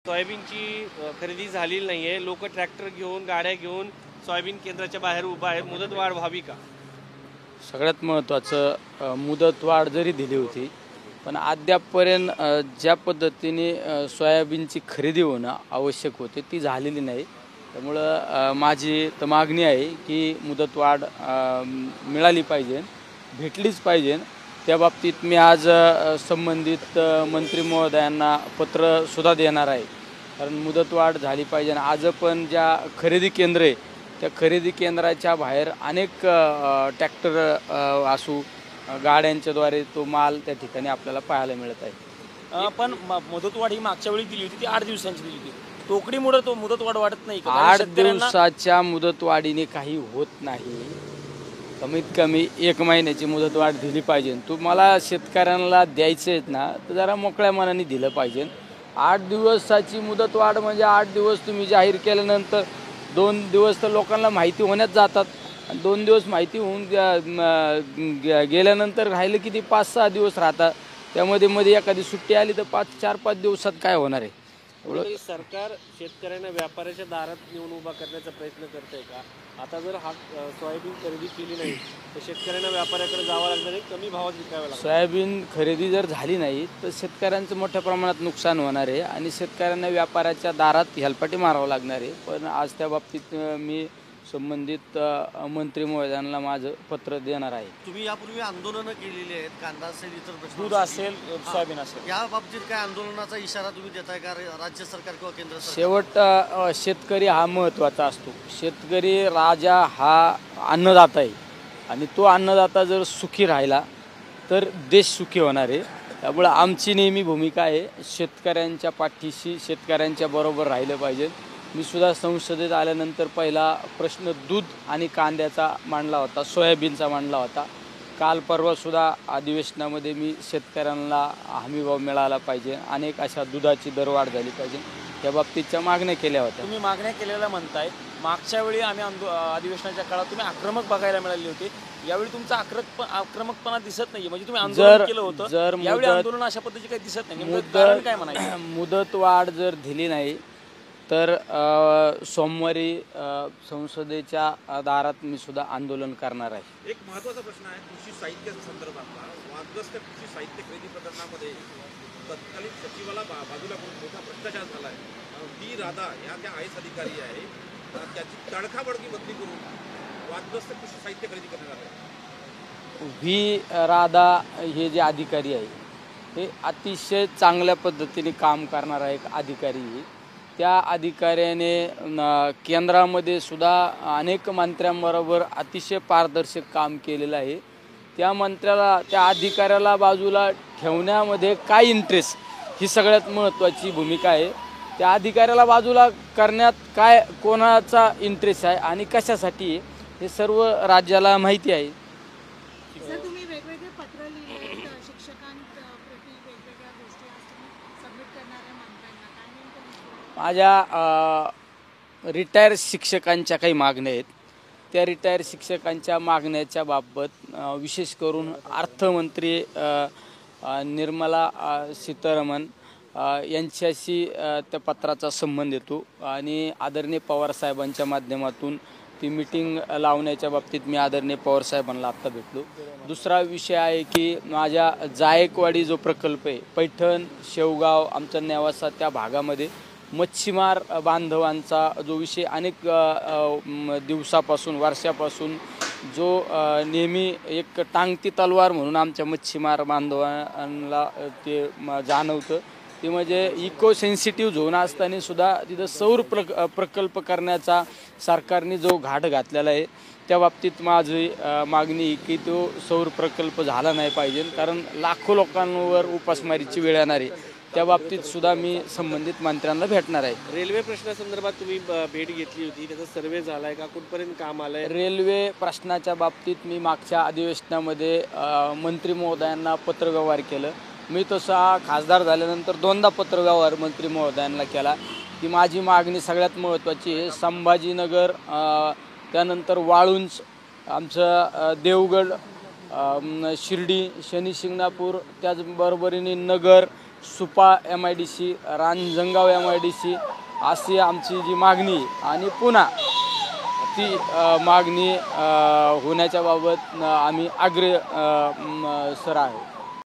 सोयाबीनची खरेदी झालेली नाही आहे. लोक ट्रॅक्टर घेऊन गाड्या घेऊन सोयाबीन केंद्राच्या बाहेर उभा आहेत. मुदतवाढ व्हावी का? सगळ्यात महत्त्वाचं मुदतवाढ जरी दिली होती पण अद्यापपर्यंत ज्या पद्धतीने सोयाबीनची खरेदी होणं आवश्यक होते ती झालेली नाही. त्यामुळं माझी तर मागणी आहे की मुदतवाढ मिळाली पाहिजे, भेटलीच पाहिजे. त्या बाबतीत मी आज संबंधित मंत्री महोदयांना पत्रसुद्धा देणार आहे. कारण मुदतवाढ झाली पाहिजे. आज पण ज्या खरेदी केंद्र आहे त्या खरेदी केंद्राच्या बाहेर अनेक ट्रॅक्टर असू गाड्यांच्याद्वारे तो माल त्या ठिकाणी आपल्याला पाहायला मिळत आहे. पण मुदतवाढ ही मागच्या वेळी दिली होती ती 8 दिवसांची दिली होती. टोकडीमुळे तो मुदतवाढ वाढत नाही का? 8 दिवसाच्या मुदतवाढीने काही होत नाही. कमीत कमी 1 महिन्याची मुदतवाढ दिली पाहिजे. तुम्हाला शेतकऱ्यांना द्यायचं आहेत ना तर जरा मोकळ्या मनाने दिलं पाहिजे. 8 दिवसाची मुदतवाढ म्हणजे 8 दिवस तुम्ही जाहीर केल्यानंतर 2 दिवस तर लोकांना माहिती होण्यात जातात. 2 दिवस माहिती होऊन गेल्यानंतर राहिलं की ते 5-6 दिवस राहतात. त्यामध्ये मध्ये एखादी सुट्टी आली तर 4-5 दिवसात काय होणार आहे? सरकार शेतकऱ्यांना व्यापाऱ्याच्या दारात नेऊन उभा करण्याचा प्रयत्न करत आहे का? आता जर हा सोयाबीन खरेदी केली नाही तर शेतकऱ्यांना व्यापाऱ्याकडे जावं लागणार आहे, कमी भावात विकावं लागणार. सोयाबीन खरेदी जर झाली नाही तर शेतकऱ्यांचं मोठ्या प्रमाणात नुकसान होणार आहे आणि शेतकऱ्यांना व्यापाऱ्याच्या दारात हेलपाटी मारावं लागणार आहे. पण आज त्या बाबतीत मी संबंधित मंत्री महोदयांना माझं पत्र देणार आहे. तुम्ही यापूर्वी आंदोलनं केलेली आहेत, कांदा असेल, इतर प्रश्न दूध असेल, सोयाबीन असेल, या बाबतीत काय आंदोलनाचा इशारा तुम्ही देताय का राज्य सरकार किंवा केंद्र सरकार? शेवट शेतकरी हा महत्त्वाचा असतो. शेतकरी राजा हा अन्नदाता आहे आणि तो अन्नदाता जर सुखी राहिला तर देश सुखी होणार आहे. त्यामुळे आमची नेहमी भूमिका आहे शेतकऱ्यांच्या पाठीशी, शेतकऱ्यांच्या बरोबर राहिलं पाहिजे. मी सुद्धा संसदेत आल्यानंतर पहिला प्रश्न दूध आणि कांद्याचा मांडला होता, सोयाबीनचा मांडला होता. काल परवासुद्धा अधिवेशनामध्ये मी शेतकऱ्यांना हमीभाव मिळाला पाहिजे, अनेक अशा दुधाची दरवाढ झाली पाहिजे या बाबतीतच्या मागण्या केल्या होत्या. तुम्ही मागण्या केलेल्या म्हणताय. मागच्या वेळी आम्ही आधिवेशनाच्या काळात तुम्ही आक्रमक बघायला मिळाले होते. यावेळी तुमचा आक्रमकपणा दिसत नाही. म्हणजे तुम्ही आंदोलन केलं होतं, यावेळी आंदोलन अशा पद्धतीचे काही दिसत नाही. कारण काय म्हणायचं? मुदतवाढ जर दिली नाही तर सोमवारी संसदेच्या दारात मी सुद्धा आंदोलन करणार आहे. एक महत्त्वाचा प्रश्न आहे कृषी साहित्य संदर्भातला. वादग्रस्त कृषी साहित्य खरेदी प्रकरणामध्ये तत्कालीन सचिवाला बाजूला करून मोठा भ्रष्टाचार झाला आहे. डी राधा या त्या आय एस अधिकारी आहे, त्याची तडकाबडकी बदली करून वादग्रस्त कृषी साहित्य खरेदी करण्यात आलं. व्ही राधा हे जे अधिकारी आहे हे अतिशय चांगल्या पद्धतीने काम करणारा एक अधिकारी आहे. त्या अधिकाऱ्याने केंद्रामध्ये सुद्धा अनेक मंत्र्यांबरोबर अतिशय पारदर्शक काम केलेलं आहे. त्या अधिकाऱ्याला बाजूला ठेवण्यामध्ये काय इंटरेस्ट ही सगळ्यात महत्त्वाची भूमिका आहे. त्या अधिकाऱ्याला बाजूला करण्यात काय कोणाचा इंटरेस्ट आहे आणि कशासाठी आहे हे सर्व राज्याला माहिती आहे. तुम्ही वेगवेगळे पत्र लिहिले शिक्षकांप्रती वेगवेगळ्या गोष्टी सबमिट करणाऱ्या मंत्र्यांना काय नेमकं? माझ्या रिटायर शिक्षकांच्या काही मागण्या आहेत. त्या रिटायर शिक्षकांच्या मागण्याच्या बाबत विशेष करून अर्थमंत्री निर्मला सीतारामन यांच्याशी त्या पत्राचा संबंध येतो आणि आदरणीय पवारसाहेबांच्या माध्यमातून ती मीटिंग लावण्याच्या बाबतीत मी आदरणीय पवारसाहेबांना आत्ता भेटलो. दुसरा विषय आहे की माझ्या जायकवाडी जो प्रकल्प आहे, पैठण, शेवगाव, आमचा नेवासा त्या भागामध्ये मच्छीमार बांधवांचा जो विषय अनेक दिवसापासून, वर्षापासून जो नेहमी एक टांगती तलवार म्हणून आमच्या मच्छीमार बांधवांना ते जाणवतं, ते म्हणजे इको सेन्सिटिव्ह झोन असताना सुद्धा तिथं सौर प्रकल्प करण्याचा सरकारने जो घाट घातलेला आहे त्या बाबतीत माझी मागणी की तो सौर प्रकल्प झाला नाही पाहिजे. कारण लाखो लोकांवर उपासमारीची वेळ येणार आहे. त्या बाबतीत सुद्धा मी संबंधित मंत्र्यांना भेटणार आहे. रेल्वे प्रश्नासंदर्भात तुम्ही भेट घेतली होती, त्याचा सर्वे झाला आहे का? कुठपर्यंत काम आलं आहे? रेल्वे प्रश्नाच्या बाबतीत मी मागच्या अधिवेशनामध्ये मंत्री महोदयांना पत्रव्यवहार केलं. मी तसा खासदार झाल्यानंतर 2दा पत्रव्यवहार मंत्री महोदयांना केला की माझी मागणी सगळ्यात महत्त्वाची आहे. संभाजीनगर, त्यानंतर वाळुंज, आमचं देवगड, शिर्डी, शनी शिंगणापूर, त्याचबरोबरीने नगर, सुपा MIDC, रांजणगाव MIDC अशी आमची जी मागणी आणि पुन्हा ती मागणी होण्याच्या बाबत आम्ही सर आहे.